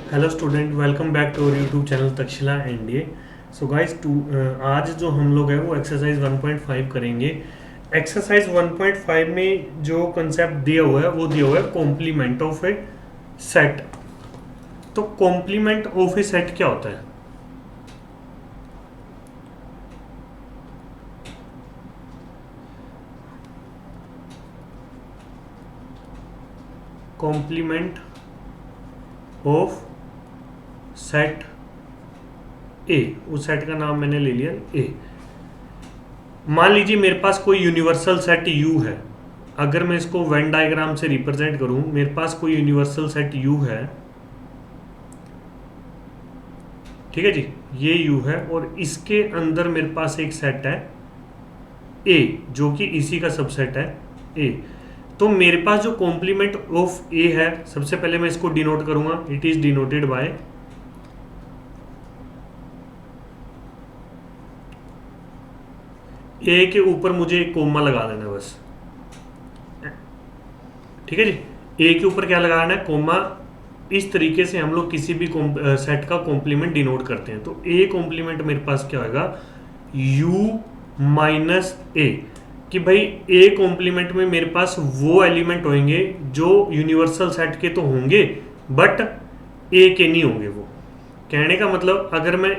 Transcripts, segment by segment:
Hello student, welcome back to our YouTube channel Takshashila NDA. So guys, आज जो हम लोग है वो एक्सरसाइज 1.5 करेंगे। एक्सरसाइज 1.5 में जो कंसेप्ट दिया हुआ है वो दिया हुआ है कॉम्प्लीमेंट ऑफ ए सेट। तो कॉम्प्लीमेंट ऑफ ए सेट क्या होता है? कॉम्प्लीमेंट ऑफ सेट ए, उस सेट का नाम मैंने ले लिया ए। मान लीजिए मेरे पास कोई यूनिवर्सल सेट यू है। अगर मैं इसको वेन डायग्राम से रिप्रेजेंट करूं, मेरे पास कोई यूनिवर्सल सेट यू है, ठीक है जी, ये यू है और इसके अंदर मेरे पास एक सेट है ए जो कि इसी का सबसेट है ए। तो मेरे पास जो कॉम्प्लीमेंट ऑफ ए है, सबसे पहले मैं इसको डिनोट करूंगा। इट इज डिनोटेड बाय ए के ऊपर मुझे एक कोमा लगा देना है बस, ठीक है जी। ए के ऊपर क्या लगाना है? कोमा। इस तरीके से हम लोग किसी भी सेट का कॉम्प्लीमेंट डिनोट करते हैं। तो ए कॉम्प्लीमेंट मेरे पास क्या होगा? यू माइनस ए। कि भाई ए कॉम्प्लीमेंट में मेरे पास वो एलिमेंट होंगे जो यूनिवर्सल सेट के तो होंगे बट ए के नहीं होंगे। वो कहने का मतलब, अगर मैं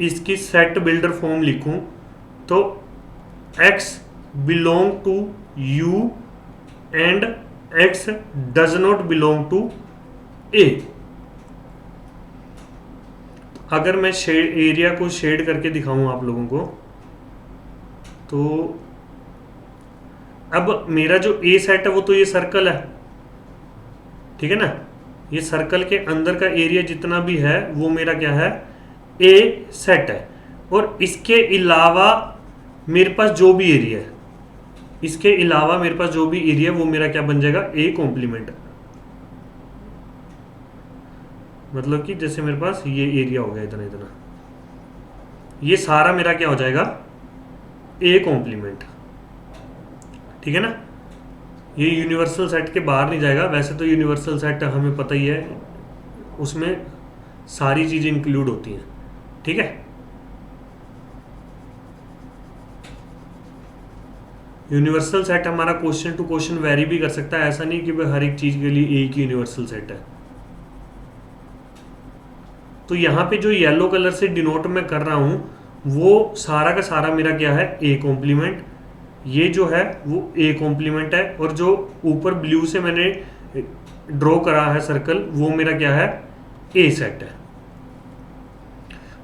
इसकी सेट बिल्डर फॉर्म लिखूं तो x belong to u and x does not belong to a। अगर मैं शेड एरिया को शेड करके दिखाऊं आप लोगों को, तो अब मेरा जो a सेट है वो तो ये सर्कल है, ठीक है ना। ये सर्कल के अंदर का एरिया जितना भी है वो मेरा क्या है? a सेट है। और इसके अलावा मेरे पास जो भी एरिया है, इसके अलावा मेरे पास जो भी एरिया है वो मेरा क्या बन जाएगा? A complement. मतलब कि जैसे मेरे पास ये एरिया हो गया इतना इतना, ये सारा मेरा क्या हो जाएगा? ए कॉम्प्लीमेंट, ठीक है ना। ये यूनिवर्सल सेट के बाहर नहीं जाएगा। वैसे तो यूनिवर्सल सेट हमें पता ही है, उसमें सारी चीजें इंक्लूड होती हैं, ठीक है। यूनिवर्सल सेट हमारा क्वेश्चन टू क्वेश्चन वेरी भी कर सकता है। ऐसा नहीं कि भाई हर एक चीज के लिए एक ही यूनिवर्सल सेट है। तो यहाँ पे जो येलो कलर से डिनोट मैं कर रहा हूं वो सारा का सारा मेरा क्या है? A complement. ये जो है वो ए कॉम्प्लीमेंट है और जो ऊपर ब्लू से मैंने ड्रॉ करा है सर्कल वो मेरा क्या है? ए सेट है।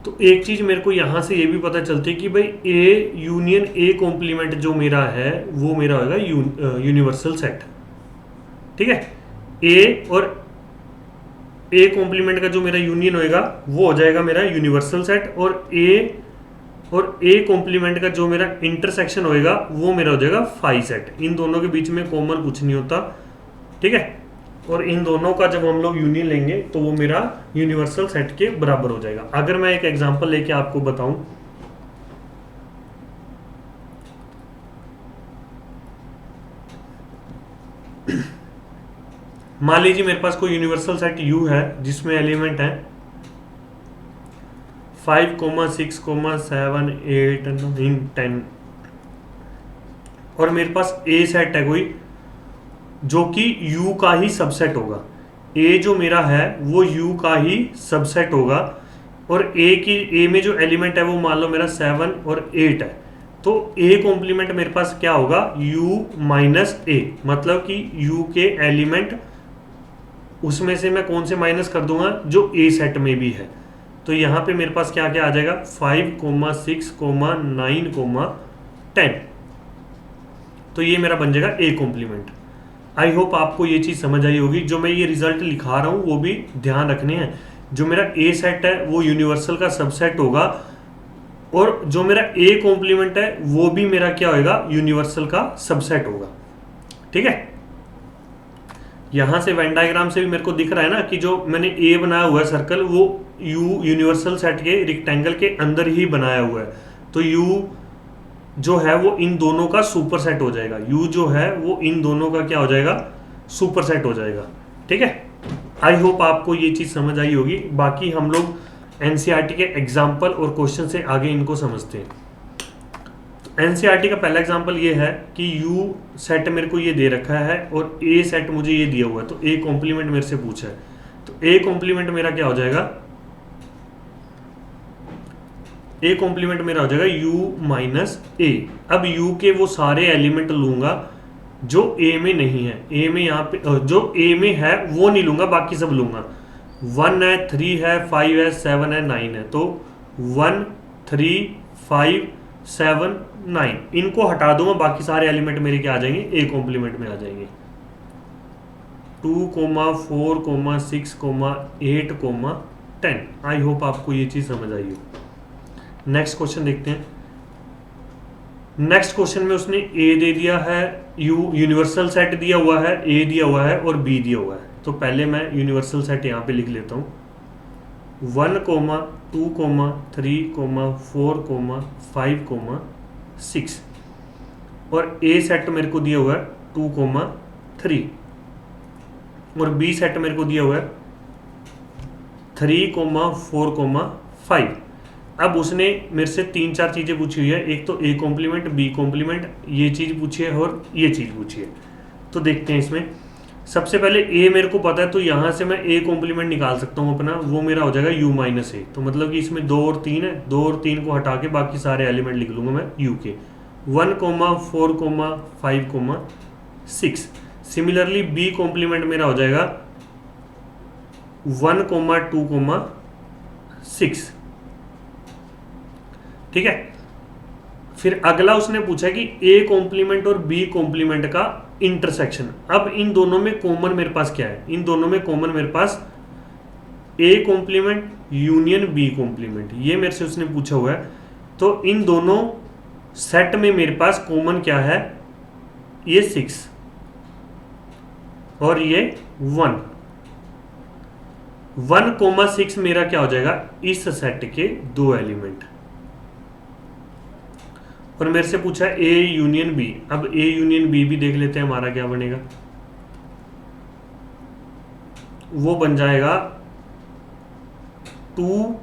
तो एक चीज मेरे को यहां से ये भी पता चलती है कि भाई ए यूनियन ए कॉम्प्लीमेंट जो मेरा है वो मेरा होगा यूनिवर्सल सेट, ठीक है। ए और ए कॉम्प्लीमेंट का जो मेरा यूनियन होएगा वो हो जाएगा मेरा यूनिवर्सल सेट, और ए कॉम्प्लीमेंट का जो मेरा इंटरसेक्शन होएगा वो मेरा हो जाएगा फाई सेट। इन दोनों के बीच में कॉमन कुछ नहीं होता, ठीक है। और इन दोनों का जब हम लोग यूनियन लेंगे तो वो मेरा यूनिवर्सल सेट के बराबर हो जाएगा। अगर मैं एक एग्जांपल लेके आपको बताऊं, मान लीजिए मेरे पास कोई यूनिवर्सल सेट U है जिसमें एलिमेंट है 5, 6, 7, 8, 9, 10 और मेरे पास A सेट है कोई जो कि U का ही सबसेट होगा। A जो मेरा है वो U का ही सबसेट होगा और A में जो एलिमेंट है वो मान लो मेरा 7 और 8 है। तो A कॉम्प्लीमेंट मेरे पास क्या होगा? U minus A। मतलब कि U के एलिमेंट उसमें से मैं कौन से माइनस कर दूंगा? जो A सेट में भी है। तो यहां पे मेरे पास क्या क्या आ जाएगा? 5, 6, 9, 10। तो ये मेरा बन जाएगा ए कॉम्प्लीमेंट। आई होप आपको ये चीज समझ आई होगी। जो मैं ये रिजल्ट लिखा रहा हूं वो भी ध्यान रखने हैं। जो मेरा ए सेट है वो यूनिवर्सल का सबसेट होगा और जो मेरा ए कॉम्प्लीमेंट है वो भी मेरा क्या होगा? यूनिवर्सल का सबसेट होगा, ठीक है। यहां से वेन डायग्राम से भी मेरे को दिख रहा है ना कि जो मैंने ए बनाया हुआ है सर्कल वो यू यूनिवर्सल सेट के रेक्टेंगल के अंदर ही बनाया हुआ है। तो यू जो है वो इन दोनों का सुपर सेट हो जाएगा। यू जो है वो इन दोनों का क्या हो जाएगा? सुपर सेट हो जाएगा, ठीक है। आई होप आपको ये चीज़ समझ आई होगी। बाकी हम लोग एनसीईआरटी के एग्जाम्पल और क्वेश्चन से आगे इनको समझते हैं। एनसीईआरटी का पहला एग्जाम्पल ये है कि यू सेट मेरे को ये दे रखा है और ए सेट मुझे ये दिया हुआ है, तो ए कॉम्प्लीमेंट मेरे से पूछा है, तो ए कॉम्प्लीमेंट मेरा क्या हो जाएगा, ए कॉम्प्लीमेंट मेरा हो जाएगा यू माइनस ए। अब यू के वो सारे एलिमेंट लूंगा जो ए में नहीं है, ए में यहाँ पे जो ए में है वो नहीं लूंगा, बाकी सब लूंगा। 1 है, 3 है, 5 है, 7 है, 9 है, तो 1 3 5 7 9 इनको हटा दूंगा, बाकी सारे एलिमेंट मेरे क्या आ जाएंगे, ए कॉम्प्लीमेंट में आ जाएंगे। 2, 4, 6, 8, 10। आई होप आपको ये चीज समझ आई हो। नेक्स्ट क्वेश्चन देखते हैं। नेक्स्ट क्वेश्चन में उसने ए दे दिया है, यूनिवर्सल सेट दिया हुआ है, ए दिया हुआ है और बी दिया हुआ है। तो पहले मैं यूनिवर्सल सेट यहाँ पे लिख लेता हूँ, 1, 2, 3, 4, 5, 6 और ए सेट मेरे को दिया हुआ है 2, 3 और बी सेट मेरे को दिया हुआ है 3, 4, 5। अब उसने मेरे से 3-4 चीज़ें पूछी हुई है, एक तो ए कॉम्प्लीमेंट, बी कॉम्प्लीमेंट, ये चीज़ पूछी है और ये चीज़ पूछी है। तो देखते हैं इसमें। सबसे पहले ए मेरे को पता है, तो यहाँ से मैं ए कॉम्प्लीमेंट निकाल सकता हूँ अपना, वो मेरा हो जाएगा यू माइनस ए। तो मतलब कि इसमें 2 और 3 है, 2 और 3 को हटा के बाकी सारे एलिमेंट लिख लूँगा मैं यू के। 1, 4, 5, 6। सिमिलरली बी कॉम्प्लीमेंट मेरा हो जाएगा 1, 2, 6। ठीक है। फिर अगला उसने पूछा कि ए कॉम्प्लीमेंट और बी कॉम्प्लीमेंट का इंटरसेक्शन। अब इन दोनों में कॉमन मेरे पास क्या है, इन दोनों में कॉमन मेरे पास A complement union B complement, ये मेरे से उसने पूछा हुआ है। तो इन दोनों सेट में मेरे पास कॉमन क्या है, ये 6 और ये 1। 1, 6 मेरा क्या हो जाएगा, इस सेट के 2 एलिमेंट। और मेरे से पूछा है ए यूनियन बी। अब ए यूनियन बी भी देख लेते हैं हमारा क्या बनेगा, वो बन जाएगा 2,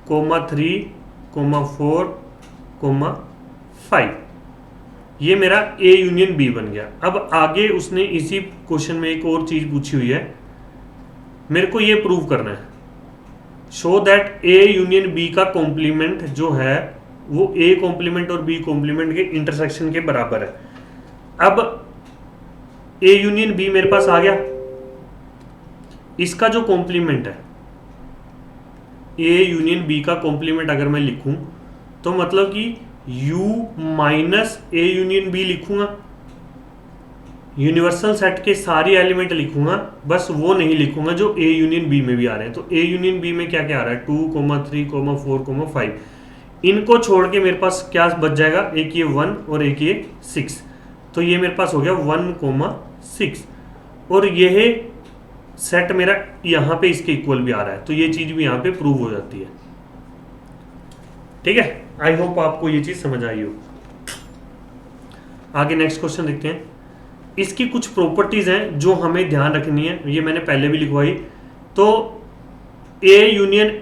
3, 4, 5। ये मेरा ए यूनियन बी बन गया। अब आगे उसने इसी क्वेश्चन में एक और चीज पूछी हुई है, मेरे को ये प्रूव करना है, show that A union B का कॉम्प्लीमेंट जो है वो ए कॉम्प्लीमेंट और बी कॉम्प्लीमेंट के इंटरसेक्शन के बराबर है। अब ए यूनियन बी मेरे पास आ गया, इसका जो कॉम्प्लीमेंट है, ए यूनियन बी का कॉम्प्लीमेंट अगर मैं लिखूं तो मतलब कि U minus A union B लिखूंगा, यूनिवर्सल सेट के सारे एलिमेंट लिखूंगा, बस वो नहीं लिखूंगा जो ए यूनियन बी में भी आ रहे हैं। तो ए यूनियन बी में क्या क्या आ रहा है, 2, 3, 4, 5। इनको छोड़ के मेरे पास क्या बच जाएगा, एक ये 1 और एक ये 6। तो ये मेरे पास हो गया 1, 6 और यह सेट मेरा यहां पे इसके इक्वल भी आ रहा है, तो ये चीज भी यहां पे प्रूव हो जाती है। ठीक है, आई होप आपको ये चीज समझ आई हो। आगे नेक्स्ट क्वेश्चन देखते हैं। इसकी कुछ प्रॉपर्टीज हैं जो हमें ध्यान रखनी है, ये मैंने पहले भी लिखवाई। तो ए यूनियन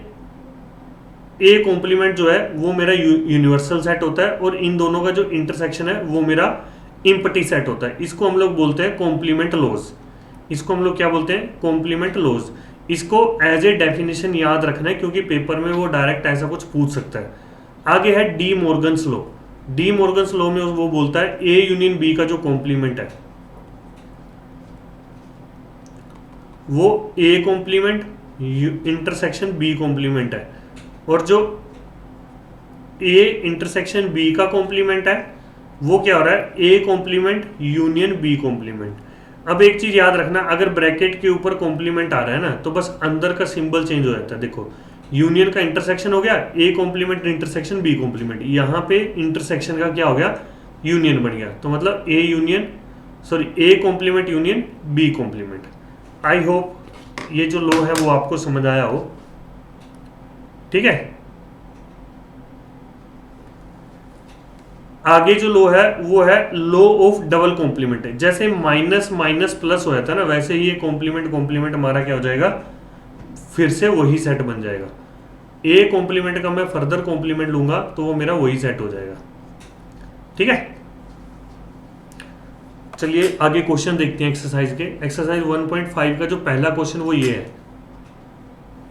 ए कॉम्प्लीमेंट जो है वो मेरा यूनिवर्सल सेट होता है और इन दोनों का जो इंटरसेक्शन है वो मेरा इम्पटी सेट होता है। इसको हम लोग बोलते हैं कॉम्प्लीमेंट लॉज। इसको हम लोग क्या बोलते हैं, कॉम्प्लीमेंट लॉज। इसको एज ए डेफिनेशन याद रखना है क्योंकि पेपर में वो डायरेक्ट ऐसा कुछ पूछ सकता है। आगे है D Morgan's law. D Morgan's law में वो बोलता है ए यूनियन बी का जो कॉम्प्लीमेंट है वो A complement intersection B complement है, और जो ए इंटरसेक्शन बी का कॉम्प्लीमेंट है वो क्या हो रहा है, A complement union B complement. अब एक चीज याद रखना, अगर ब्रैकेट के ऊपर कॉम्प्लीमेंट आ रहा है ना तो बस अंदर का सिंबल चेंज हो जाता है। देखो यूनियन का इंटरसेक्शन हो गया A complement intersection B complement, यहाँ पे इंटरसेक्शन का क्या हो गया, यूनियन बन गया। तो मतलब A union A complement union B complement. I hope ये जो लॉ है वो आपको समझ आया हो। ठीक है, आगे जो लो है वो है लो ऑफ डबल कॉम्प्लीमेंट है। जैसे माइनस माइनस प्लस हो जाता है ना, वैसे ही ये कॉम्प्लीमेंट कॉम्प्लीमेंट हमारा क्या हो जाएगा, फिर से वही सेट बन जाएगा। ए कॉम्प्लीमेंट का मैं फर्दर कॉम्प्लीमेंट लूंगा तो वो मेरा वही सेट हो जाएगा। ठीक है, चलिए आगे क्वेश्चन देखते हैं एक्सरसाइज के। एक्सरसाइज 1.5 का जो पहला क्वेश्चन वो ये है।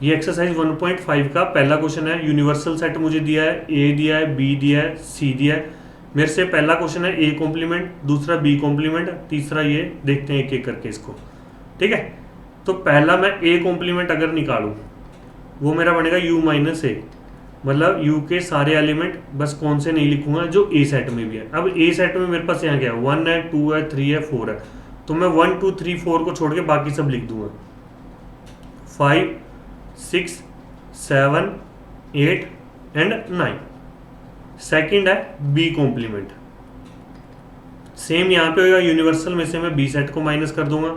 ये एक्सरसाइज 1.5 का पहला क्वेश्चन है। यूनिवर्सल सेट मुझे दिया है, ए दिया है, बी दिया है, सी दिया है। मेरे से पहला क्वेश्चन है ए कॉम्प्लीमेंट, दूसरा बी कॉम्प्लीमेंट, तीसरा ये। देखते हैं एक एक करके इसको। ठीक है, तो पहला मैं ए कॉम्प्लीमेंट अगर निकालूं वो मेरा बनेगा यू माइनस ए, मतलब यू के सारे एलिमेंट, बस कौन से नहीं लिखूंगा, जो ए सेट में भी है। अब ए सेट में मेरे पास यहाँ क्या है, 1 है, 2 है, 3 है, 4 है, तो मैं 1 2 3 4 को छोड़ के बाकी सब लिख दूंगा। 5 6 7 8 एंड 9। सेकंड है बी कॉम्प्लीमेंट, सेम यहाँ पे होगा, यूनिवर्सल में से मैं बी सेट को माइनस कर दूंगा।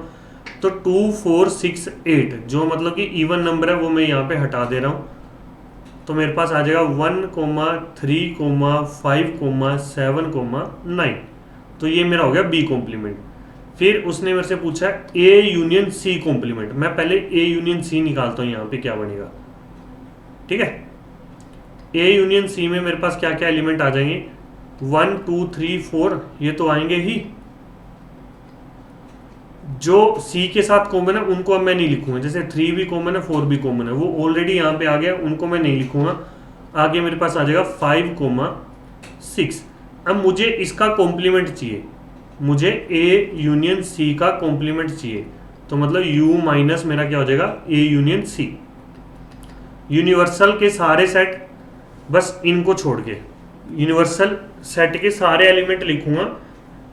तो 2 4 6 8 जो मतलब कि इवन नंबर है वो मैं यहाँ पे हटा दे रहा हूँ, तो मेरे पास आ जाएगा 1 3 5 7 9। तो ये मेरा हो गया बी कॉम्प्लीमेंट। फिर उसने मेरे से पूछा ए यूनियन सी कॉम्प्लीमेंट। मैं पहले ए यूनियन सी निकालता हूँ, यहाँ पे क्या बनेगा। ठीक है, ए यूनियन सी में मेरे पास क्या क्या एलिमेंट आ जाएंगे, 1 2 3 4 ये तो आएंगे ही। जो सी के साथ कॉमन है उनको अब मैं नहीं लिखूंगा, जैसे 3 भी कॉमन है, 4 भी कॉमन है, वो ऑलरेडी यहाँ पे आ गया, उनको मैं नहीं लिखूंगा। आगे मेरे पास आ जाएगा 5 6। अब मुझे इसका कॉम्प्लीमेंट चाहिए, मुझे ए यूनियन सी का कॉम्प्लीमेंट चाहिए, तो मतलब यू माइनस मेरा क्या हो जाएगा, ए यूनियन सी। यूनिवर्सल के सारे सेट, बस इनको छोड़ के यूनिवर्सल सेट के सारे एलिमेंट लिखूंगा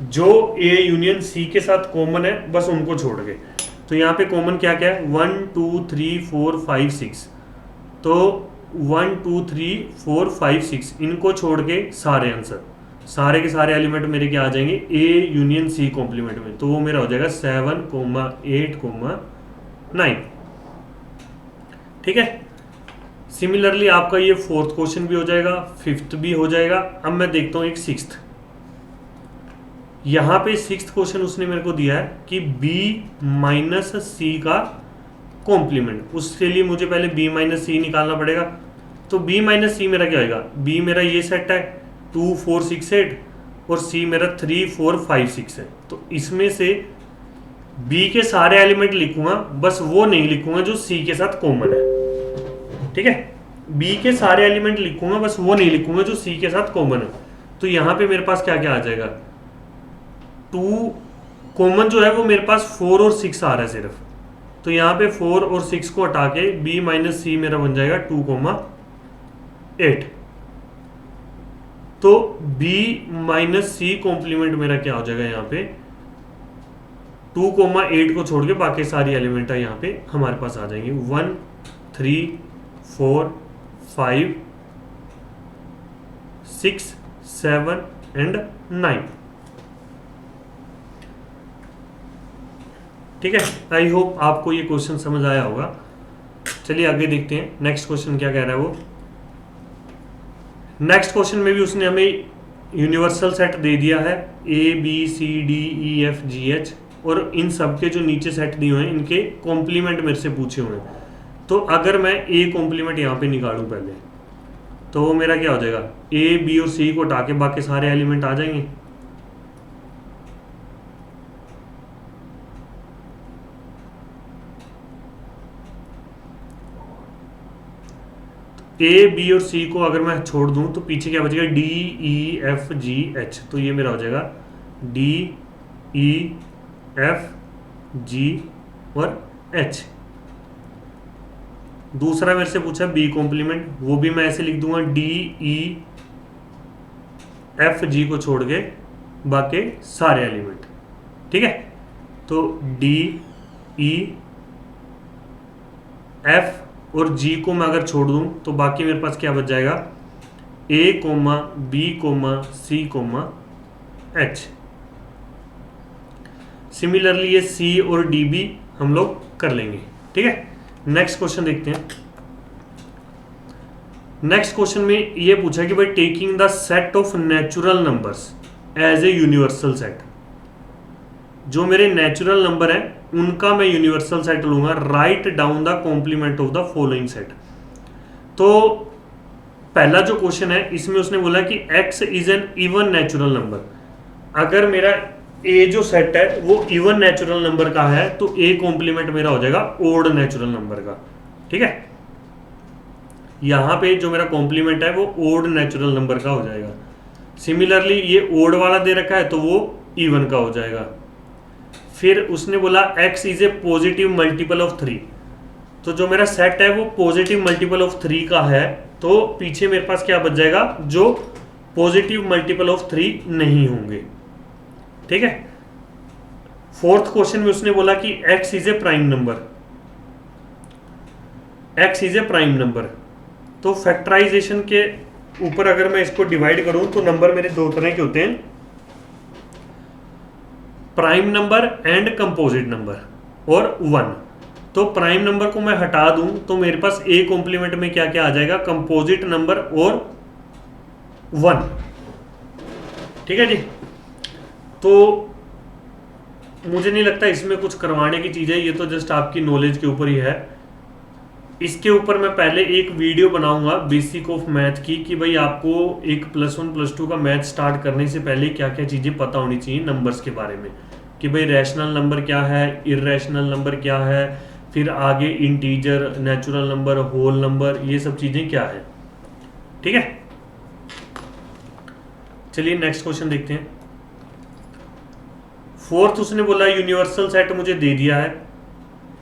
जो ए यूनियन सी के साथ कॉमन है, बस उनको छोड़ के। तो यहाँ पे कॉमन क्या क्या है, 1 2 3 4 5 6, तो 1 2 3 4 5 6 इनको छोड़ के सारे आंसर, सारे के सारे एलिमेंट मेरे क्या आ जाएंगे, ए यूनियन सी कॉम्प्लीमेंट में, तो वो मेरा हो जाएगा 7 8 9। ठीक है, सिमिलरली आपका ये फोर्थ क्वेश्चन भी हो जाएगा, फिफ्थ भी हो जाएगा। अब मैं देखता हूँ एक सिक्स्थ। यहाँ पे सिक्स्थ क्वेश्चन उसने मेरे को दिया है कि b माइनस सी का कॉम्प्लीमेंट। उसके लिए मुझे पहले b माइनस सी निकालना पड़ेगा। तो b माइनस सी मेरा क्या होगा, b मेरा ये सेट है 2 4 6 8 और c मेरा 3 4 5 6 है। तो इसमें से b के सारे एलिमेंट लिखूंगा, बस वो नहीं लिखूंगा जो c के साथ कॉमन है। ठीक है, b के सारे एलिमेंट लिखूंगा, बस वो नहीं लिखूंगा जो c के साथ कॉमन है। तो यहाँ पे मेरे पास क्या क्या आ जाएगा, 2 कॉमन जो है वो मेरे पास 4 और 6 आ रहा है सिर्फ, तो यहाँ पे 4 और 6 को हटा के b माइनस सी मेरा बन जाएगा 2 8। तो b माइनस सी कॉम्प्लीमेंट मेरा क्या हो जाएगा, यहाँ पे 2 8 को छोड़ के बाकी सारी एलिमेंट है यहाँ पे हमारे पास आ जाएंगे, 1 3 4 5 6 7 एंड 9। ठीक है, आई होप आपको ये क्वेश्चन समझ आया होगा। चलिए आगे देखते हैं नेक्स्ट क्वेश्चन क्या कह रहा है वो। नेक्स्ट क्वेश्चन में भी उसने हमें यूनिवर्सल सेट दे दिया है, A B C D E F G H, और इन सब के जो नीचे सेट दिए हुए हैं इनके कॉम्प्लीमेंट मेरे से पूछे हुए हैं। तो अगर मैं ए कॉम्प्लीमेंट यहाँ पे निकालूं पहले, तो वो मेरा क्या हो जाएगा, ए बी और सी को हटा के बाकी सारे एलिमेंट आ जाएंगे। ए बी और सी को अगर मैं छोड़ दूं तो पीछे क्या बचेगा, D E F G H, तो ये मेरा हो जाएगा डी ई एफ जी और एच। दूसरा मेरे से पूछा बी कॉम्प्लीमेंट, वो भी मैं ऐसे लिख दूंगा, डी ई एफ जी को छोड़ के बाकी सारे एलिमेंट। ठीक है, तो डी ई एफ और जी को मैं अगर छोड़ दूं तो बाकी मेरे पास क्या बच जाएगा, A comma B comma C comma H. Similarly ये सी और डी भी हम लोग कर लेंगे। ठीक है, नेक्स्ट क्वेश्चन देखते हैं। नेक्स्ट क्वेश्चन में ये पूछा कि भाई taking the set of natural numbers as a universal set, जो मेरे नेचुरल नंबर है उनका मैं यूनिवर्सल सेट लूंगा, write down the complement of the following set. तो पहला जो क्वेश्चन है इसमें उसने बोला कि x is an even natural number. अगर मेरा a जो सेट है वो इवन नेचुरल नंबर का है तो a कॉम्प्लीमेंट मेरा हो जाएगा ओड नेचुरल नंबर का। ठीक है, यहां पे जो मेरा कॉम्प्लीमेंट है वो ओड नेचुरल नंबर का हो जाएगा। सिमिलरली ये ओड वाला दे रखा है तो वो इवन का हो जाएगा। फिर उसने बोला x is a positive multiple of 3, तो जो मेरा सेट है वो पॉजिटिव मल्टीपल ऑफ 3 का है, तो पीछे मेरे पास क्या बच जाएगा, जो पॉजिटिव मल्टीपल ऑफ 3 नहीं होंगे। ठीक है, फोर्थ क्वेश्चन में उसने बोला कि x is a prime number, x is a prime number. तो फैक्टराइजेशन के ऊपर अगर मैं इसको डिवाइड करूं तो नंबर मेरे दो तरह के होते हैं, prime number and composite number और 1। तो प्राइम नंबर को मैं हटा दूं तो मेरे पास a कॉम्प्लीमेंट में क्या क्या आ जाएगा, कंपोजिट नंबर और 1। ठीक है जी, तो मुझे नहीं लगता इसमें कुछ करवाने की चीज है, ये तो जस्ट आपकी नॉलेज के ऊपर ही है। इसके ऊपर मैं पहले एक वीडियो बनाऊंगा बेसिक ऑफ मैथ की, कि भाई आपको एक +1 +2 का मैथ स्टार्ट करने से पहले क्या क्या चीजें पता होनी चाहिए नंबर्स के बारे में, कि भाई रैशनल नंबर क्या है, इर्रेशनल नंबर क्या है, फिर आगे integer, natural number, whole number, ये सब चीजें क्या है। ठीक है, चलिए नेक्स्ट क्वेश्चन देखते हैं। फोर्थ उसने बोला यूनिवर्सल सेट मुझे दे दिया है,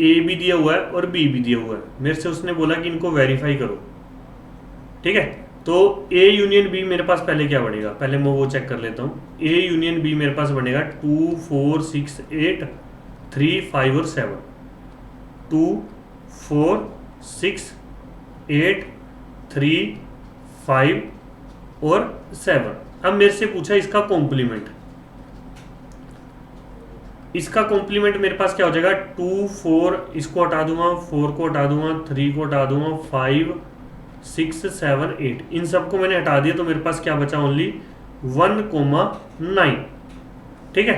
ए भी दिया हुआ है और बी भी दिया हुआ है, मेरे से उसने बोला कि इनको वेरीफाई करो। ठीक है, तो ए यूनियन बी मेरे पास पहले क्या बनेगा, पहले मैं वो चेक कर लेता हूँ। ए यूनियन बी मेरे पास बनेगा 2 4 6 8 3 5 और 7, 2 4 6 8 3 5 और 7। अब मेरे से पूछा इसका कॉम्प्लीमेंट, इसका कॉम्प्लीमेंट मेरे पास क्या हो जाएगा, 2 4, इसको हटा दूंगा, 4 को हटा दूंगा, 3 को हटा दूंगा, 5 6 7 8, इन सबको मैंने हटा दिया तो मेरे पास क्या बचा, ओनली 1,9। ठीक है,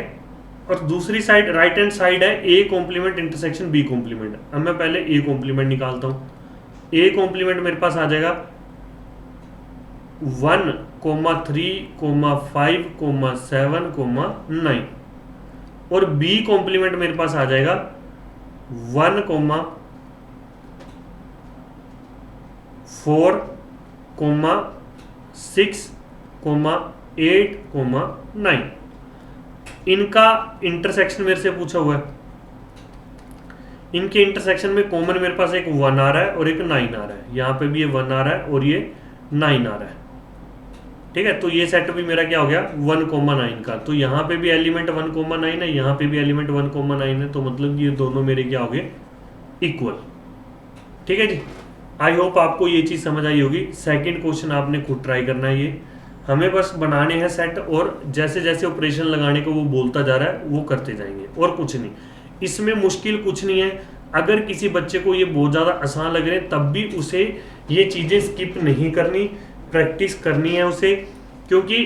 और दूसरी साइड राइट हैंड साइड है A complement intersection B complement. अब मैं पहले ए कॉम्प्लीमेंट निकालता हूं। ए कॉम्प्लीमेंट मेरे पास आ जाएगा 1, 3, 5, 7, 9, और बी कॉम्प्लीमेंट मेरे पास आ जाएगा 1, 4, 6, 8, 9। इनका इंटरसेक्शन मेरे से पूछा हुआ है, इनके इंटरसेक्शन में कॉमन मेरे पास एक 1 आ रहा है और एक 9 आ रहा है, यहां पे भी ये 1 आ रहा है और ये 9 आ रहा है। ठीक है, तो ये सेट भी मेरा क्या हो गया 1,9 का, तो यहाँ पे भी एलिमेंट 1,9 है, यहाँ पे भी एलिमेंट 1,9 है, तो मतलब ये दोनों मेरे क्या हो गए, इक्वल। ठीक है जी, आई होप आपको ये चीज़ समझ आई होगी। सेकंड क्वेश्चन आपने खुद ट्राई करना है, ये हमें बस बनाने हैं सेट, और जैसे जैसे ऑपरेशन लगाने को वो बोलता जा रहा है वो करते जाएंगे, और कुछ नहीं। इसमें मुश्किल कुछ नहीं है। अगर किसी बच्चे को ये बहुत ज़्यादा आसान लग रहे हैं तब भी उसे ये चीज़ें स्किप नहीं करनी, प्रैक्टिस करनी है उसे, क्योंकि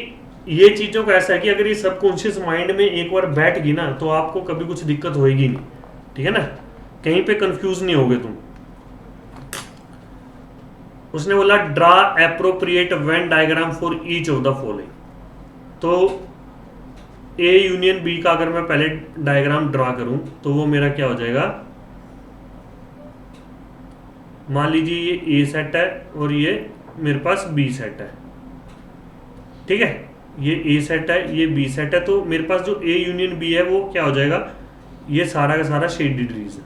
ये चीज़ों का ऐसा है कि अगर ये सबकॉन्शियस माइंड में एक बार बैठ गई ना तो आपको कभी कुछ दिक्कत होएगी नहीं। ठीक है ना, कहीं पे कंफ्यूज नहीं होगे तुम। उसने बोला draw appropriate Venn diagram for each of the following. तो ए यूनियन बी का अगर मैं पहले डायग्राम ड्रा करूं तो वो मेरा क्या हो जाएगा, मान लीजिए ये ए सेट है और ये मेरे पास बी सेट है। ठीक है, ये ए सेट है, ये बी सेट है, तो मेरे पास जो ए यूनियन बी है वो क्या हो जाएगा, ये सारा का सारा शेडेड रीजन।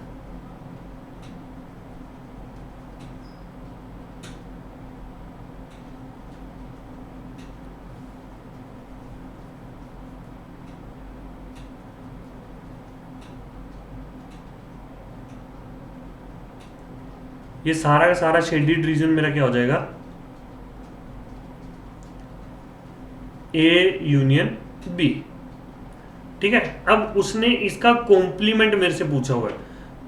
ये सारा का सारा शेडेड रीजन मेरा क्या हो जाएगा, ए यूनियन बी। ठीक है, अब उसने इसका कॉम्प्लीमेंट मेरे से पूछा हुआ है,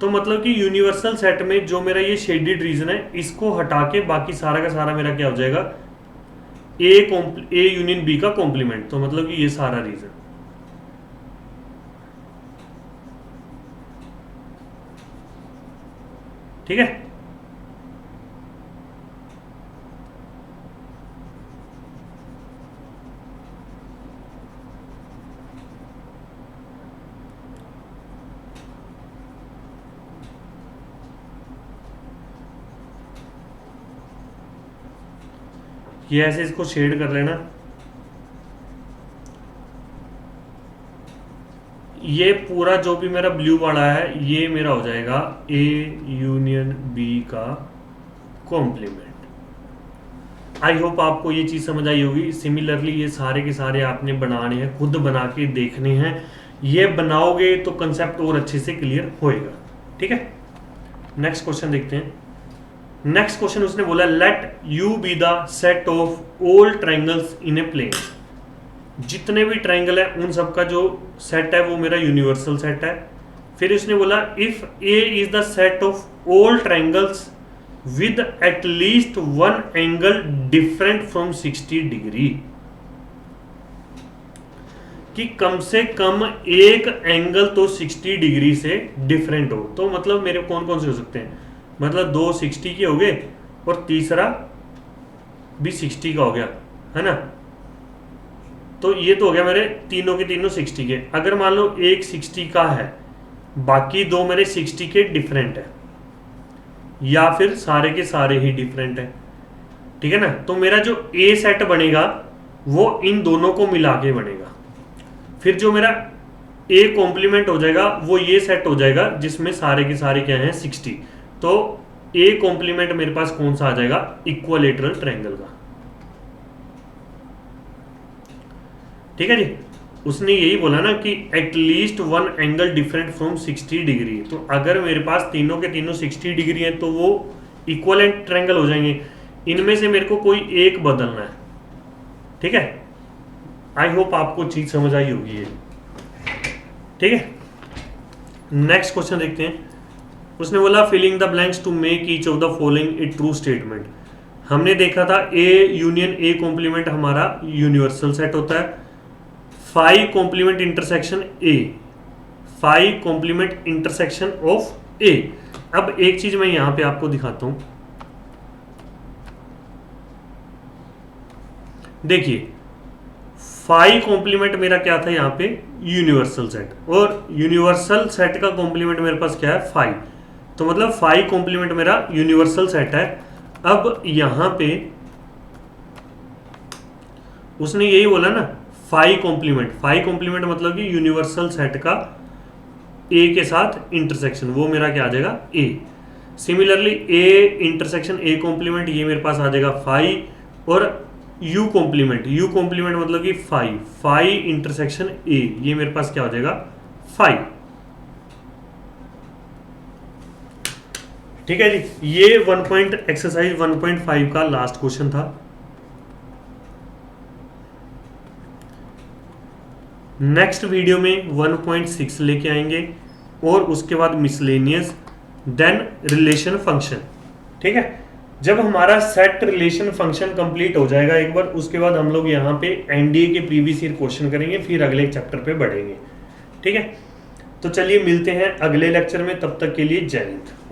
तो मतलब कि यूनिवर्सल सेट में जो मेरा ये शेडेड रीजन है इसको हटा के बाकी सारा का सारा मेरा क्या हो जाएगा, ए यूनियन बी का कॉम्प्लीमेंट। तो मतलब कि ये सारा रीजन, ठीक है। ये ऐसे इसको शेड कर लेना। ये पूरा जो भी मेरा ब्लू वाला है ये मेरा हो जाएगा ए यूनियन बी का कॉम्प्लीमेंट। आई होप आपको ये चीज़ समझ आई होगी। सिमिलरली ये सारे के सारे आपने बनाने हैं, खुद बना के देखने हैं। ये बनाओगे तो कंसेप्ट और अच्छे से क्लियर होएगा, ठीक है। नेक्स्ट क्वेश्चन देखते हैं। नेक्स्ट क्वेश्चन उसने बोला let U be the set of all triangles in a plane. जितने भी ट्रायंगल है उन सबका जो सेट है वो मेरा यूनिवर्सल सेट है। फिर उसने बोला if A is the set of all triangles with at least one angle different from 60 degree, कि कम से कम एक एंगल तो 60 डिग्री से डिफरेंट हो। तो मतलब मेरे कौन कौन से हो सकते हैं, मतलब दो 60 के हो गए और तीसरा भी 60 का हो गया, है ना। तो ये तो हो गया मेरे तीनों के तीनों 60 के। अगर मान लो एक 60 का है, बाकी दो मेरे 60 के डिफरेंट है, या फिर सारे के सारे ही डिफरेंट है, ठीक है ना। तो मेरा जो ए सेट बनेगा वो इन दोनों को मिला के बनेगा। फिर जो मेरा ए कॉम्प्लीमेंट हो जाएगा वो ये सेट हो जाएगा जिसमें सारे के सारे क्या हैं 60। तो ए कॉम्प्लीमेंट मेरे पास कौन सा आ जाएगा, इक्विलेटरल ट्रायंगल का, ठीक है जी। उसने यही बोला ना कि at least one angle different from 60 degree. तो अगर मेरे पास तीनों के तीनों 60 डिग्री हैं तो वो इक्विलेंट ट्रायंगल हो जाएंगे। इनमें से मेरे को कोई एक बदलना है, ठीक है। आई होप आपको चीज समझ आई होगी ये, ठीक है। नेक्स्ट क्वेश्चन देखते हैं। उसने बोला filling the blanks to make each of the following a true statement. हमने देखा था ए यूनियन ए कॉम्प्लीमेंट हमारा यूनिवर्सल सेट होता है। Five complement intersection A, five complement intersection of A. अब एक चीज मैं यहां पे आपको दिखाता हूं, देखिए फाइव कॉम्प्लीमेंट मेरा क्या था यहाँ पे, यूनिवर्सल सेट, और यूनिवर्सल सेट का कॉम्प्लीमेंट मेरे पास क्या है 5। तो मतलब 5 कॉम्प्लीमेंट मेरा यूनिवर्सल सेट है। अब यहां पे उसने यही बोला ना 5 कॉम्प्लीमेंट, 5 कॉम्प्लीमेंट मतलब कि यूनिवर्सल सेट का ए के साथ इंटरसेक्शन, वो मेरा क्या आ जाएगा A. Similarly A intersection A complement ये मेरे पास आ जाएगा 5, और यू कॉम्प्लीमेंट, यू कॉम्प्लीमेंट मतलब कि 5 इंटरसेक्शन ए ये मेरे पास क्या हो जाएगा 5, ठीक है जी। ये एक्सरसाइज 1.5 का लास्ट क्वेश्चन था। नेक्स्ट वीडियो में 1.6 लेके आएंगे और उसके बाद मिसलेनियस, देन रिलेशन फंक्शन, ठीक है। जब हमारा सेट रिलेशन फंक्शन कंप्लीट हो जाएगा एक बार, उसके बाद हम लोग यहाँ पे एनडीए के प्रीवियस ईयर क्वेश्चन करेंगे, फिर अगले चैप्टर पे बढ़ेंगे, ठीक है। तो चलिए मिलते हैं अगले लेक्चर में, तब तक के लिए जय हिंद।